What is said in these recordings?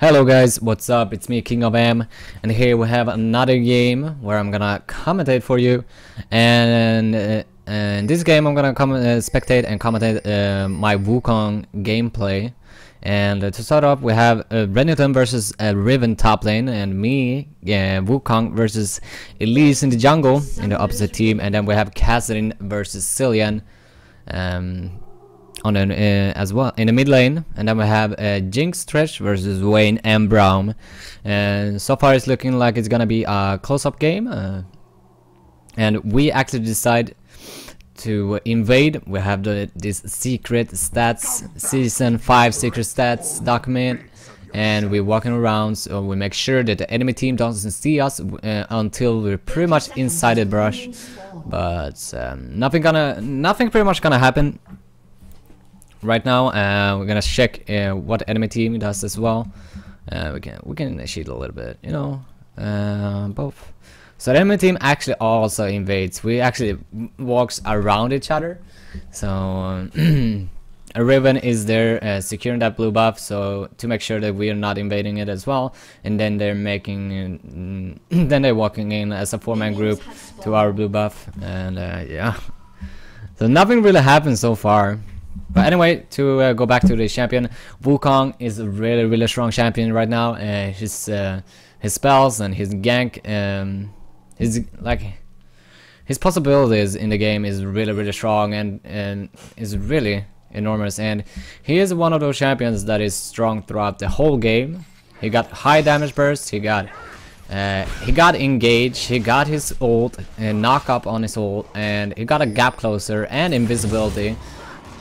Hello guys, what's up? It's me, KINGOFHAM, and here we have another game where I'm gonna commentate for you. And in this game, I'm gonna spectate and commentate my Wukong gameplay. And to start off, we have Renekton versus Riven top lane, and me, Wukong versus Elise in the jungle in the opposite team. And then we have Catherine versus Cillian on an, as well in the mid lane, and then we have Jinx Thresh versus Wayne and Braum. And so far it's looking like it's gonna be a close-up game, and we actually decide to invade. We have this secret stats, season 5 secret stats document, and we're walking around, so we make sure that the enemy team doesn't see us until we're pretty much inside the brush. But nothing pretty much gonna happen right now. We're gonna check what enemy team does as well. We can cheat a little bit, you know, both. So the enemy team actually also invades. We actually walks around each other. So a Riven is there securing that blue buff, so to make sure that we are not invading it as well. And then they're making, then they're walking in as a 4-man group to our blue buff, and yeah. So nothing really happened so far. But anyway, to go back to the champion, Wukong is a really strong champion right now. His spells and his gank, his possibilities in the game is really strong and is really enormous. And he is one of those champions that is strong throughout the whole game. He got high damage burst. He got engaged. He got his ult and knock up on his ult, and he got a gap closer and invisibility.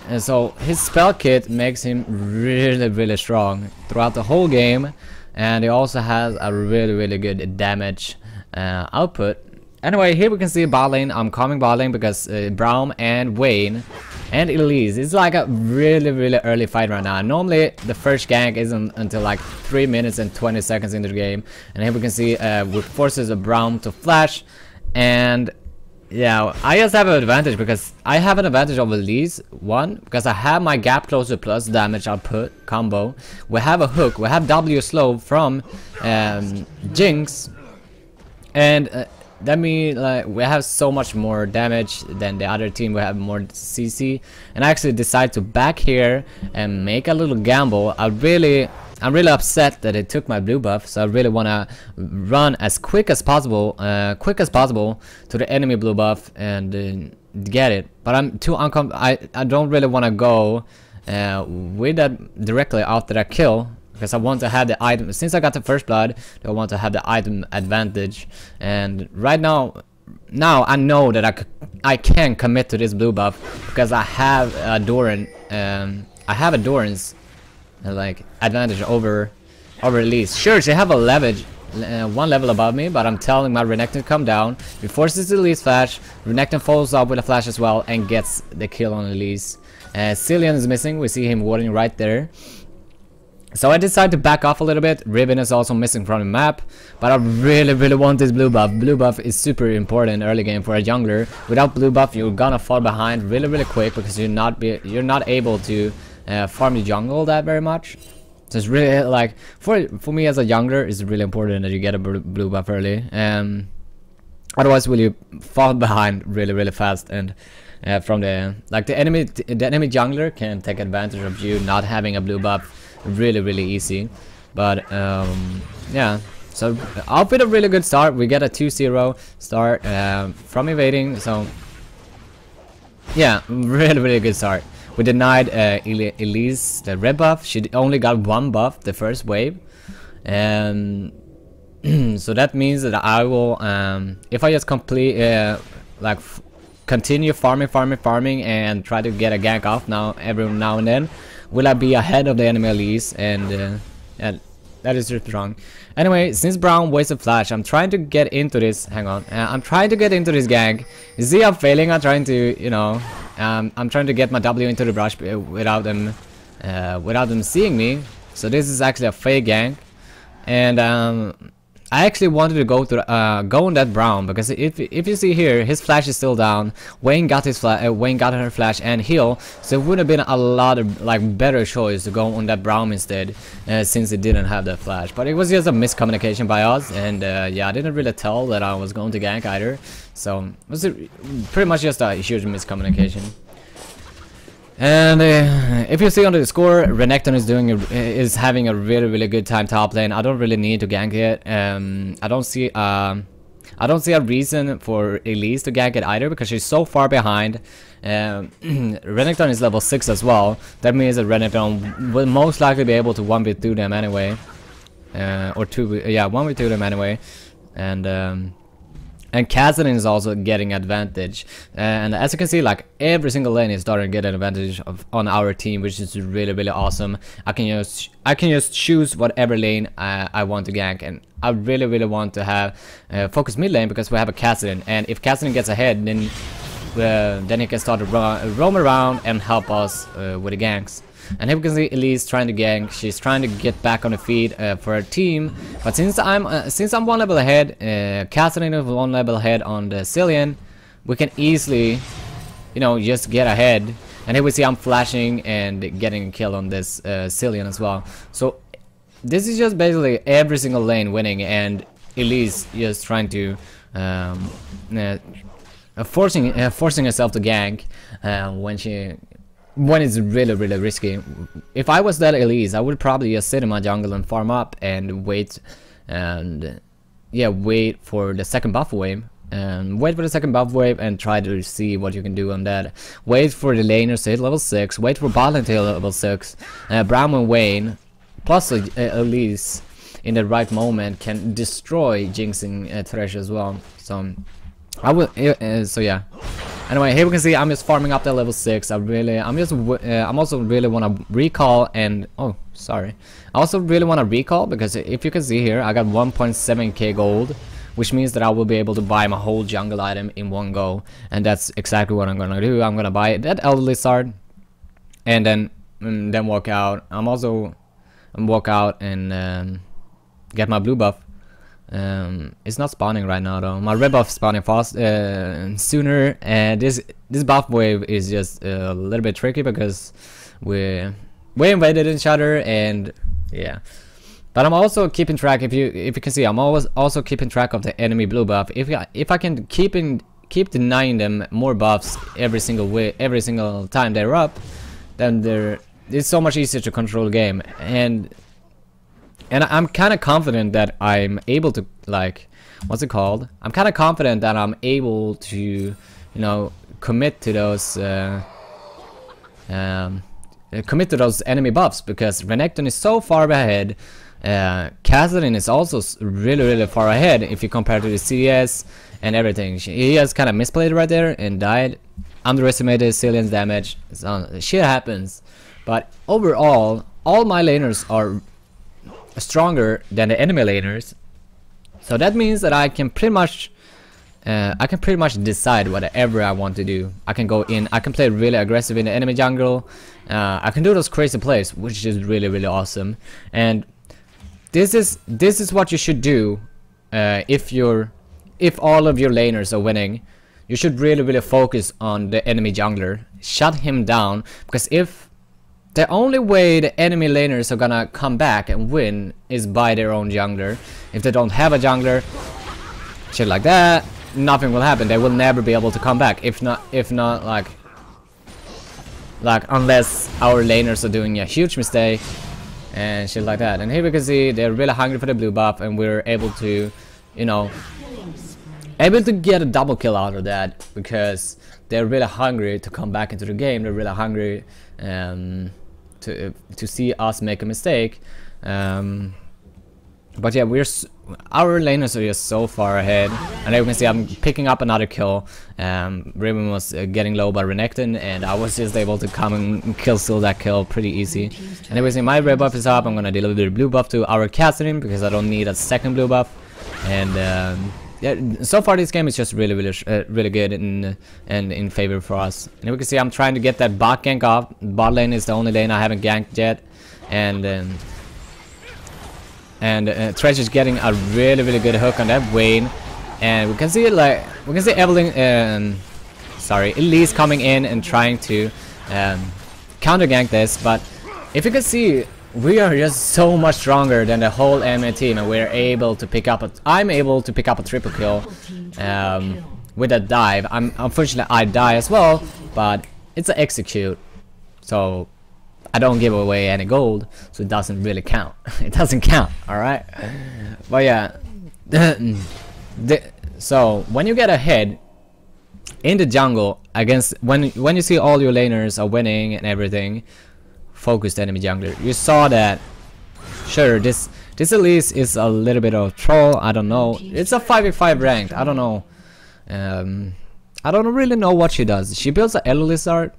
And so his spell kit makes him really strong throughout the whole game, and he also has a really good damage output. Anyway, here we can see bot lane. I'm coming bot lane because Braum and Wayne and Elise. It's like a really early fight right now. Normally the first gank isn't until like 3 minutes and 20 seconds into the game. And here we can see we forces a Braum to flash, and yeah, I just have an advantage because I have an advantage over Elise. One, because I have my gap closer plus damage output combo. We have a hook. We have W slow from Jinx, and that means like we have so much more damage than the other team. We have more CC, and I actually decide to back here and make a little gamble. I'm really upset that it took my blue buff, so I really want to run as quick as possible to the enemy blue buff and get it. But I'm too I don't really want to go with that directly after that kill, because I want to have the item. Since I got the first blood, I want to have the item advantage. And right now I know that I can commit to this blue buff because I have a Doran. I have a Doran's like advantage over Elise. Sure, she have a leverage, one level above me, but I'm telling my Renekton to come down. He forces the Elise flash. Renekton follows up with a flash as well and gets the kill on Elise. Cillian is missing. We see him warding right there. So I decide to back off a little bit. Riven is also missing from the map, but I really want this blue buff. Blue buff is super important early game for a jungler. Without blue buff, you're gonna fall behind really quick because you're not able to farm the jungle that very much. So it's really like for me as a jungler, it's really important that you get a blue buff early. Otherwise, will you fall behind really fast, and from the enemy jungler can take advantage of you not having a blue buff really easy. But yeah, so off with a really good start. We get a 2-0 start from invading. So yeah, really good start. We denied Elise the red buff. She only got 1 buff the first wave, and so that means that I will if I just complete continue farming and try to get a gank off every now and then, will I be ahead of the enemy Elise, and that is just wrong. Anyway, since Braum wasted flash, I'm trying to get into this. Hang on, I'm trying to get into this gank. You see, I'm failing. I'm trying to, you know, I'm trying to get my W into the brush without them seeing me. So this is actually a fake gank, and I actually wanted to go to go on that Brown, because if you see here, his flash is still down. Wayne got his Wayne got her flash and heal, so it would have been a lot of like better choice to go on that Brown instead, since it didn't have that flash. But it was just a miscommunication by us, and yeah, I didn't really tell that I was going to gank either, so it was pretty much just a huge miscommunication. And if you see on the score, Renekton is having a really good time top lane. I don't really need to gank it. I don't see a reason for Elise to gank it either, because she's so far behind. Renekton is level 6 as well. That means that Renekton will most likely be able to 1v2 them anyway, or 1v2 them anyway, and Kassadin is also getting advantage, and as you can see, like every single lane is starting to get an advantage on our team, which is really awesome. I can just choose whatever lane I want to gank, and I really want to have focus mid lane, because we have a Kassadin, and if Kassadin gets ahead, then he can start to roam around and help us with the ganks. And here we can see Elise trying to gank. She's trying to get back on the feet for her team. But since I'm 1 level ahead, Kassadin is 1 level ahead on the Cillian, we can easily, you know, just get ahead. And here we see I'm flashing and getting a kill on this Cillian as well. So this is just basically every single lane winning, and Elise just trying to forcing herself to gank when it's really risky. If I was that Elise, I would probably just sit in my jungle and farm up and wait, and yeah, wait for the second buff wave, and wait for the second buff wave and try to see what you can do on that. Wait for the laners to hit level 6, wait for bot lane to hit level 6. Brown and Wayne plus Elise in the right moment can destroy jinxing Thresh as well. So I will so yeah. Anyway, here we can see I'm just farming up that level 6. I'm also really want to recall, and oh sorry, I also really want to recall, because if you can see here, I got 1.7k gold, which means that I will be able to buy my whole jungle item in one go, and that's exactly what I'm gonna do. I'm gonna buy that Elder Lizard, and then walk out. Walk out and get my blue buff. It's not spawning right now though. My red buff is spawning fast sooner, and this buff wave is just a little bit tricky because we invaded each other, and yeah. But I'm also keeping track. If you can see, I'm always also keeping track of the enemy blue buff. If I can keep denying them more buffs every single time they're up, then it's so much easier to control the game. And I'm kind of confident that I'm able to, like, what's it called? I'm kind of confident that I'm able to, you know, commit to those enemy buffs, because Renekton is so far ahead. Kassadin is also really far ahead if you compare to the CS and everything. He has kind of misplayed right there and died. Underestimated Cillian's damage. Shit happens. But overall, all my laners are stronger than the enemy laners, so that means that I can pretty much decide whatever I want to do. I can go in, I can play really aggressive in the enemy jungle, I can do those crazy plays, which is really awesome. And this is what you should do. If all of your laners are winning, you should really focus on the enemy jungler, shut him down, because if the only way the enemy laners are gonna come back and win is by their own jungler. If they don't have a jungler, shit like that, nothing will happen. They will never be able to come back. If not like unless our laners are doing a huge mistake and shit like that. And here we can see they're really hungry for the blue buff, and we're able to, you know, get a double kill out of that, because they're really hungry to come back into the game. They're really hungry to see us make a mistake. But yeah, our laners are just so far ahead, and you can see I'm picking up another kill. Riven was getting low by Renekton, and I was just able to come and steal that kill pretty easy. Anyways, my red buff is up. I'm gonna deliver the blue buff to our Kassadin, because I don't need a second blue buff. And yeah, so far this game is just really good and in favor for us. And we can see I'm trying to get that bot gank off. Bot lane is the only lane I haven't ganked yet, and and Treasure's getting a really good hook on that Wayne, and we can see Evelyn, Elise coming in and trying to counter gank this, but if you can see, we are just so much stronger than the whole enemy team, and we're able to pick up I'm able to pick up a triple kill with a dive. Unfortunately I die as well, but it's an execute, so I don't give away any gold, so it doesn't really count. It doesn't count, alright? But yeah, so when you get ahead in the jungle against, when you see all your laners are winning and everything, focused enemy jungler, you saw that, sure, this Elise is a little bit of a troll, I don't know, it's a 5v5 ranked, I don't know, I don't really know what she does. She builds an Lizard.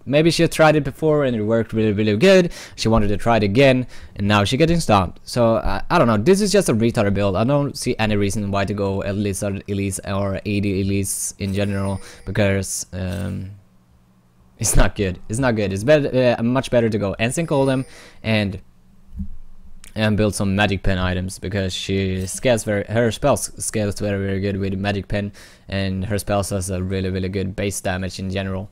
Maybe she tried it before and it worked really good. She wanted to try it again, and now she's getting stomped. So I don't know, this is just a retarded build. I don't see any reason why to go Lizard Elise or AD Elise in general, because it's not good. It's not good. It's better, much better to go Ensign Golem and build some magic pen items, because she scales her spells scales very good with magic pen, and her spells has a really good base damage in general.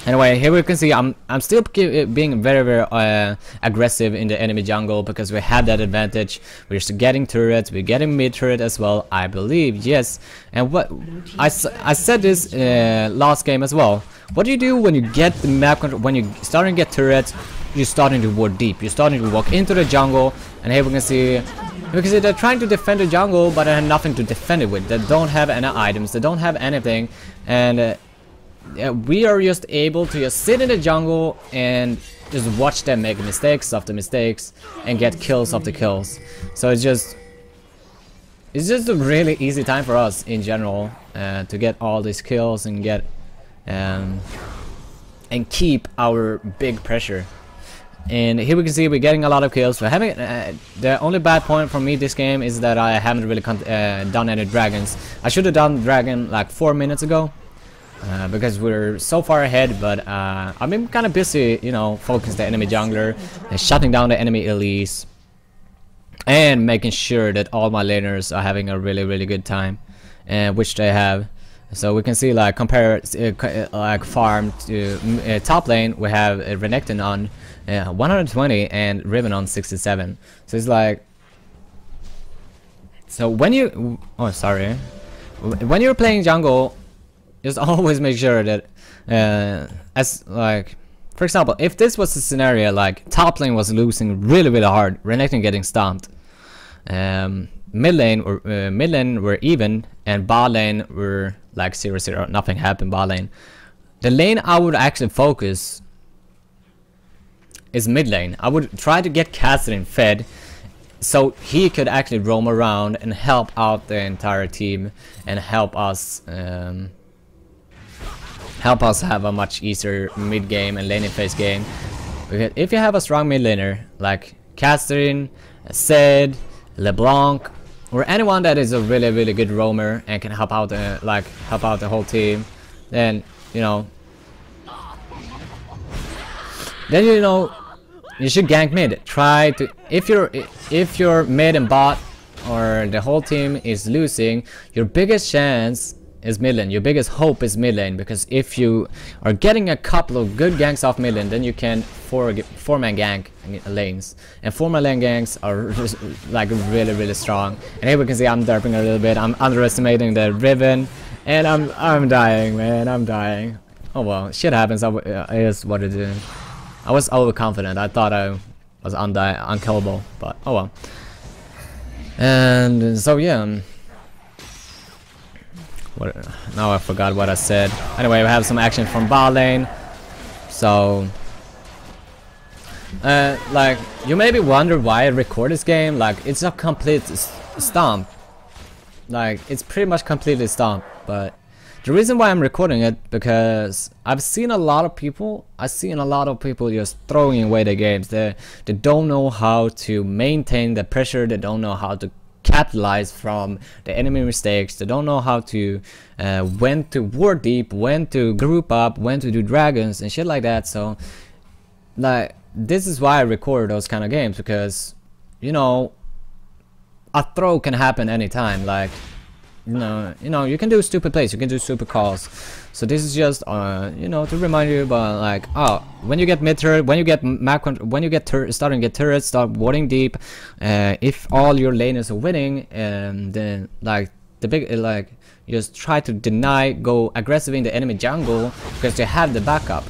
Anyway, here we can see I'm still being very aggressive in the enemy jungle, because we have that advantage. We're getting turrets, we're getting mid turret as well, I believe, yes. And what I said this last game as well. What do you do when you get the map control, when you're starting to get turrets? You're starting to walk deep, you're starting to walk into the jungle, and here we can see they're trying to defend the jungle, but they have nothing to defend it with. They don't have any items, they don't have anything, and we are just able to just sit in the jungle and just watch them make mistakes after mistakes and get kills after kills. So it's just a really easy time for us in general to get all these kills and get and keep our big pressure. And here we can see we're getting a lot of kills. We're having the only bad point for me this game is that I haven't really done any dragons. I should have done dragon like 4 minutes ago, because we're so far ahead. But I've been kind of busy, you know, focusing the enemy jungler, shutting down the enemy Elise, and making sure that all my laners are having a really good time, which they have. So we can see, like, compare like farm to top lane, we have Renekton on 120 and Riven on 67. So it's like, so when you when you're playing jungle, just always make sure that as like, for example, if this was a scenario like top lane was losing really hard, Renekton getting stomped, mid lane were even, and bot lane were like 0-0, nothing happened bot lane. The lane I would actually focus is mid lane. I would try to get Cassidy fed, so he could actually roam around and help out the entire team and help us have a much easier mid game and laning phase game. Because if you have a strong mid laner like Cassidy, Zed, LeBlanc, or anyone that is a really good roamer and can help out the whole team, then you should gank mid. Try to, if you're mid and bot or the whole team is losing, your biggest chance is mid lane. Your biggest hope is mid lane, because if you are getting a couple of good ganks off mid lane, then you can four-man gank lanes, and four-man lane ganks are just, like, really strong. And here we can see I'm derping a little bit. I'm underestimating the Riven, and I'm dying, man. I'm dying. Oh well, shit happens. It is what it is. I was overconfident. I thought I was unkillable, but oh well. And so yeah. Now I forgot what I said. Anyway, we have some action from bot lane. So, like, you maybe wonder why I record this game. Like, it's a complete stomp. Like, it's pretty much completely stomp. But the reason why I'm recording it, because I've seen a lot of people. Just throwing away the games. They don't know how to maintain the pressure. They don't know how to capitalize from the enemy mistakes. They don't know how to when to ward deep, when to group up, when to do dragons and shit like that. So, like, this is why I record those kind of games, because you know, a throw can happen anytime. Like, you know, you can do stupid plays, you can do stupid calls. So this is just, you know, to remind you about, like, oh, when you get mid turret, when you get when you get starting to get turrets, start warding deep. If all your laners are winning, and then like the big, like, just try to deny, go aggressive in the enemy jungle, because you have the backup.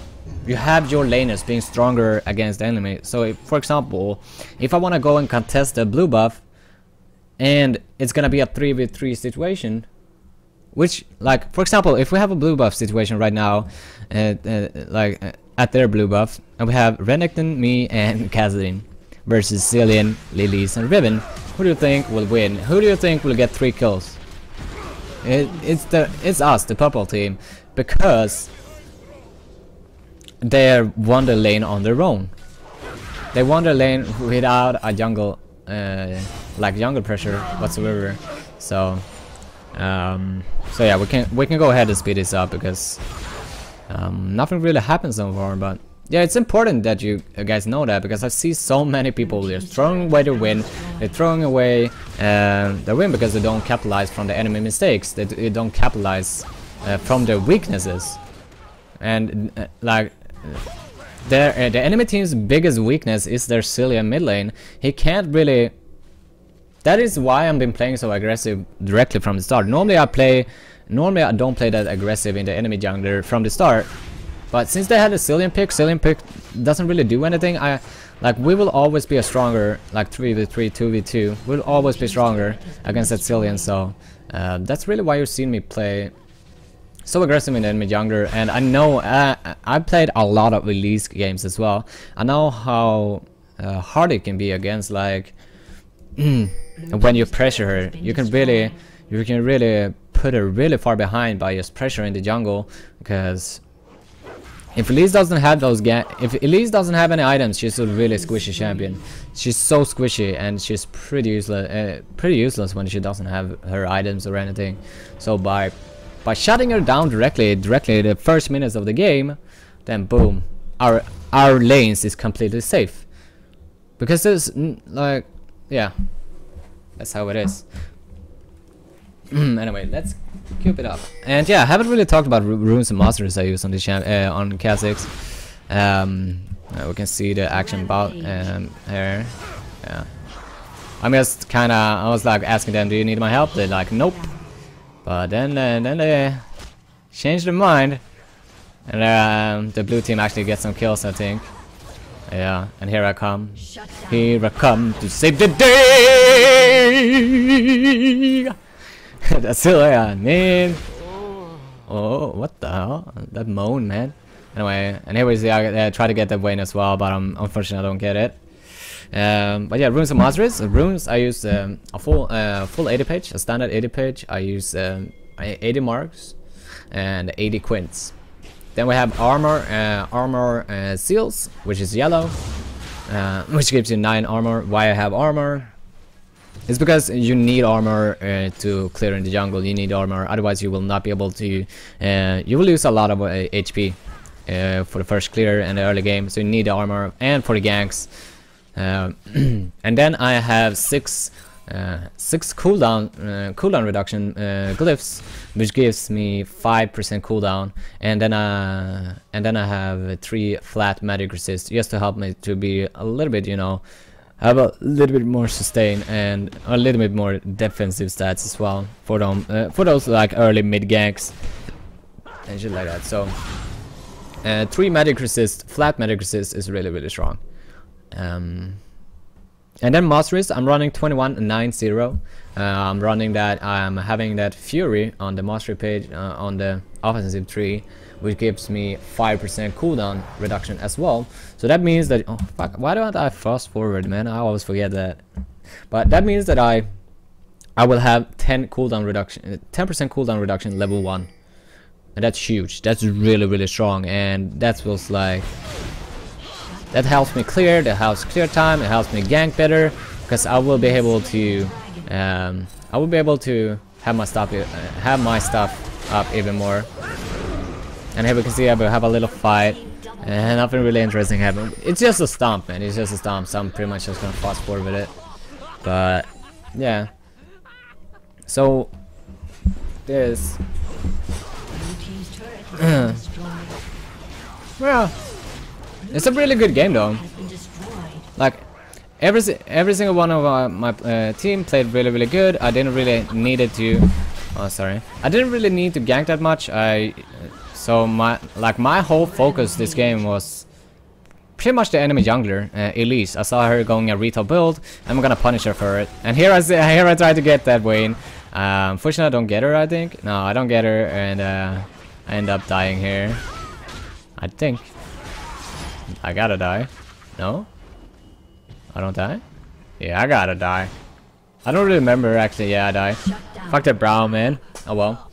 You have your laners being stronger against the enemy. So if, for example, if I want to go and contest the blue buff, and it's gonna be a 3v3 situation, which, like, for example, if we have a blue buff situation right now, like at their blue buff, and we have Renekton, me, and Cassidy versus Cillian, Lilies, and Riven, who do you think will win? Who do you think will get 3 kills? It's us, the purple team, because they won the lane on their own. They won the lane without a jungle, like jungle pressure whatsoever. So yeah, we can go ahead and speed this up, because nothing really happens so far. But yeah, it's important that you guys know that, because I see so many people, they're throwing away their win. They're throwing away their win because they don't capitalize from the enemy mistakes. They don't capitalize from their weaknesses. And like, the enemy team's biggest weakness is their Cillian mid lane. He can't really. That is why I've been playing so aggressive directly from the start. Normally I don't play that aggressive in the enemy jungler from the start. But since they had a Cillian pick doesn't really do anything. We will always be a stronger, like 3v3, 2v2. We'll always be stronger against that Cillian. So that's really why you've seen me play so aggressive in the enemy jungler. And I know I played a lot of release games as well. I know how hard it can be against, like, when you pressure her, you can really put her really far behind by just pressuring the jungle. Because if Elise doesn't have any items, she's a really squishy champion. She's so squishy, and she's pretty useless when she doesn't have her items or anything. So by shutting her down directly the first minutes of the game, then boom, our lanes is completely safe. Because there's like, yeah, that's how it is. Anyway, let's keep it up. And yeah, I haven't really talked about runes and masters I use on the on Kha'Zix. We can see the action about here. Yeah, I'm just kinda, I was like asking them, do you need my help? They're like, nope. But then they changed their mind, and the blue team actually gets some kills, I think. Yeah, and here I come. Here I come to save the day! That's still, yeah, man. Oh, what the hell? That moan, man. Anyway, and here we see I try to get that Vayne as well, but unfortunately I don't get it. But yeah, runes and masters. Runes, I use a full 80 page, a standard 80 page. I use 80 marks and 80 quints. Then we have armor seals, which is yellow, which gives you 9 armor. Why I have armor? It's because you need armor to clear in the jungle. You need armor, otherwise you will not be able to. You will lose a lot of HP for the first clear in the early game. So you need the armor, and for the ganks. And then I have 6 cooldown reduction glyphs, which gives me 5% cooldown, and then I have 3 flat magic resist, just to help me to be a little bit, you know, have a little bit more sustain and a little bit more defensive stats as well for them, for those like early mid ganks and shit like that. So 3 magic resist, flat magic resist is really strong. And then masteries, I'm running 2190. I'm running that. I'm having that Fury on the mastery page on the offensive tree, which gives me 5% cooldown reduction as well. So that means that, oh fuck, why don't I fast forward, man? I always forget that. But that means that I will have 10% cooldown reduction level 1, and that's huge. That's really strong, and that was like. That helps me clear, that helps clear time, it helps me gank better, because I will be able to have my stuff up even more. And here we can see I have a little fight. And nothing really interesting happened. It's just a stomp, man. It's just a stomp, so I'm pretty much just gonna fast forward with it. But yeah. So this well, it's a really good game though. Like every single one of my team played really good. I didn't really needed to. Oh, sorry. I didn't really need to gank that much. So my whole focus this game was pretty much the enemy jungler, Elise. I saw her going a retail build. I'm gonna punish her for it. And here I try to get that Vayne. Unfortunately, I don't get her. I think no, I don't get her, and I end up dying here. I think I gotta die. No, I don't die. Yeah, I gotta die. I don't really remember actually. Yeah, I die. Fuck that brown man. Oh well.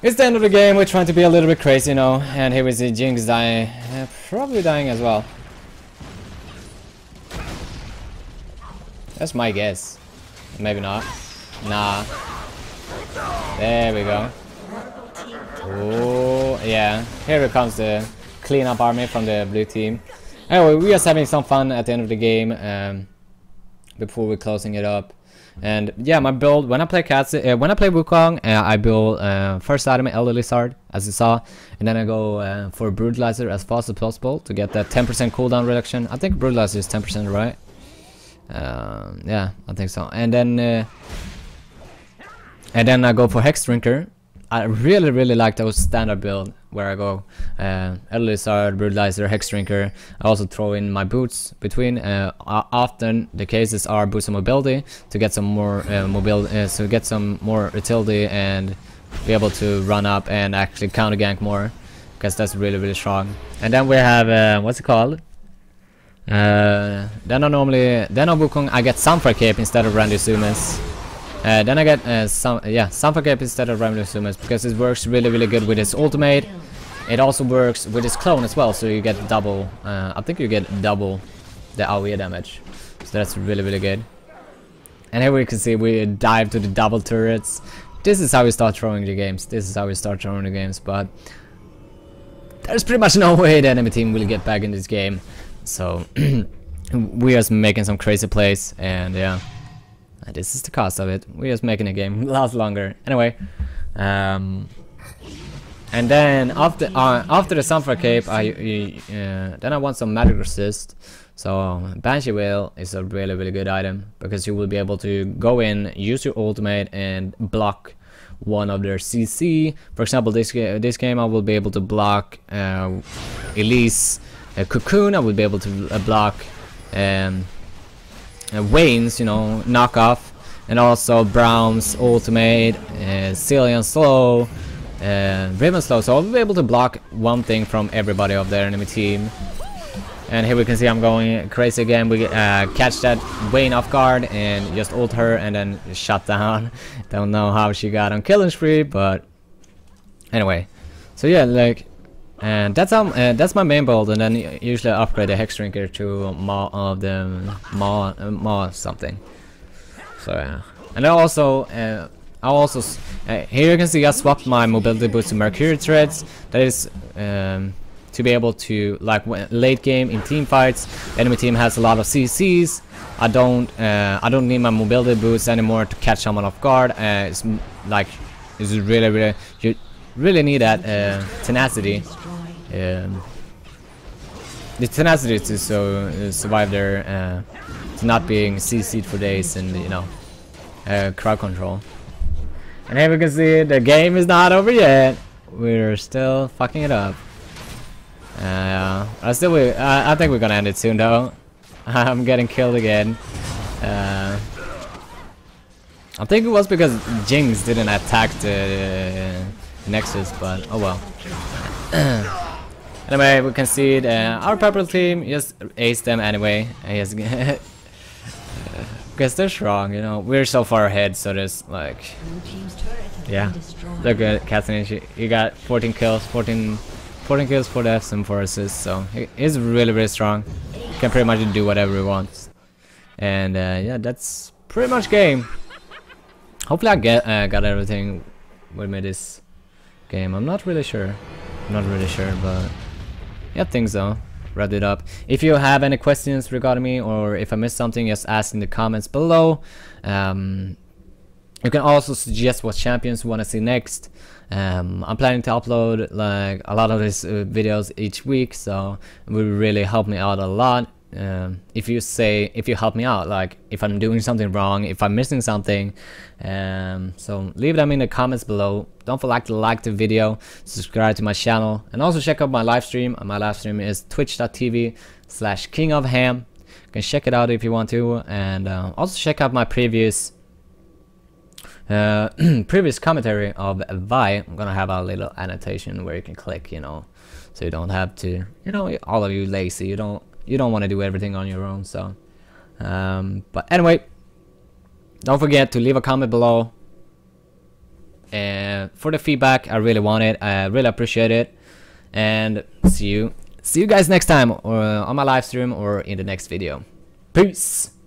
It's the end of the game. We're trying to be a little bit crazy, you know. And here we see Jinx dying. Probably dying as well. That's my guess. Maybe not. Nah. There we go. Oh, yeah. Here comes the cleanup army from the blue team. Anyway, we are just having some fun at the end of the game. Before we're closing it up. And yeah, my build when I play Wukong, I build first item Elder Lizard, as you saw, and then I go for Brutalizer as fast as possible to get that 10% cooldown reduction. I think Brutalizer is 10%, right? Yeah, I think so. And then I go for Hex Drinker. I really like those standard build where I go Elder Lizard, Brutalizer, Hex Drinker. I also throw in my boots between. Often the cases are boots of mobility to get some more mobility, so get some more utility and be able to run up and actually counter gank more, because that's really strong. And then we have what's it called? Then on Wukong I get Sunfire Cape instead of Randy Sumas. Then I get Sunfire Cape instead of Randy Sumas because it works really good with his ultimate. It also works with his clone as well, so you get double. I think you get double the AoE damage, so that's really good. And here we can see we dive to the double turrets. This is how we start throwing the games. But there's pretty much no way the enemy team will get back in this game. So we are just making some crazy plays, and yeah, this is the cost of it. We're just making the game last longer. Anyway, and then after the Sunfire Cape, then I want some magic resist. So Banshee Whale is a really good item because you will be able to go in, use your ultimate, and block one of their CC. For example, this game I will be able to block Elise, Cocoon. I will be able to block Wayne's, you know, knockoff, and also Brown's ultimate, Cillian slow, Riven slow. So I'll be able to block one thing from everybody of their enemy team. And here we can see I'm going crazy again. We catch that Vayne off guard and just ult her and then shut down. Don't know how she got on killing spree, but anyway. So yeah, like, and that's my main build, and then usually I upgrade the Hex Drinker to Maw something. So yeah, and I also here you can see I swapped my mobility boots to Mercury Threads. That is to be able to, like, late game in team fights, enemy team has a lot of CCs. I don't need my mobility boots anymore to catch someone off guard. It's like, it's really you really need that tenacity. The tenacity to survive there, to not being CC'd for days, and you know, crowd control. And here we can see the game is not over yet. We're still fucking it up. I think we're gonna end it soon though. I'm getting killed again. I think it was because Jinx didn't attack the Nexus, but oh well. Anyway, we can see our purple team just aced them anyway. Because they're strong, you know. We're so far ahead, so there's like, yeah. Look at Cassidy. He got 14 kills, 14 kills, 4 deaths, and 4 assists. So he's really strong. He can pretty much do whatever he wants. And yeah, that's pretty much game. Hopefully I got everything with me this game. I'm not really sure. But Yeah, I think so. Wrap it up. If you have any questions regarding me, or if I missed something, just ask in the comments below. You can also suggest what champions you want to see next. I'm planning to upload like a lot of these videos each week, so it will really help me out a lot. If you help me out, like if I'm doing something wrong, if I'm missing something, so leave them in the comments below. Don't forget to like the video, subscribe to my channel, and also check out my live stream. My live stream is twitch.tv/KingOfHam. You can check it out if you want to, and also check out my previous commentary of Vi. I'm gonna have a little annotation where you can click, you know, so you don't have to, you know, all of you lazy, you don't want to do everything on your own. So but anyway, don't forget to leave a comment below, and for the feedback, I really want it, I really appreciate it, and see you guys next time, or on my live stream or in the next video. Peace.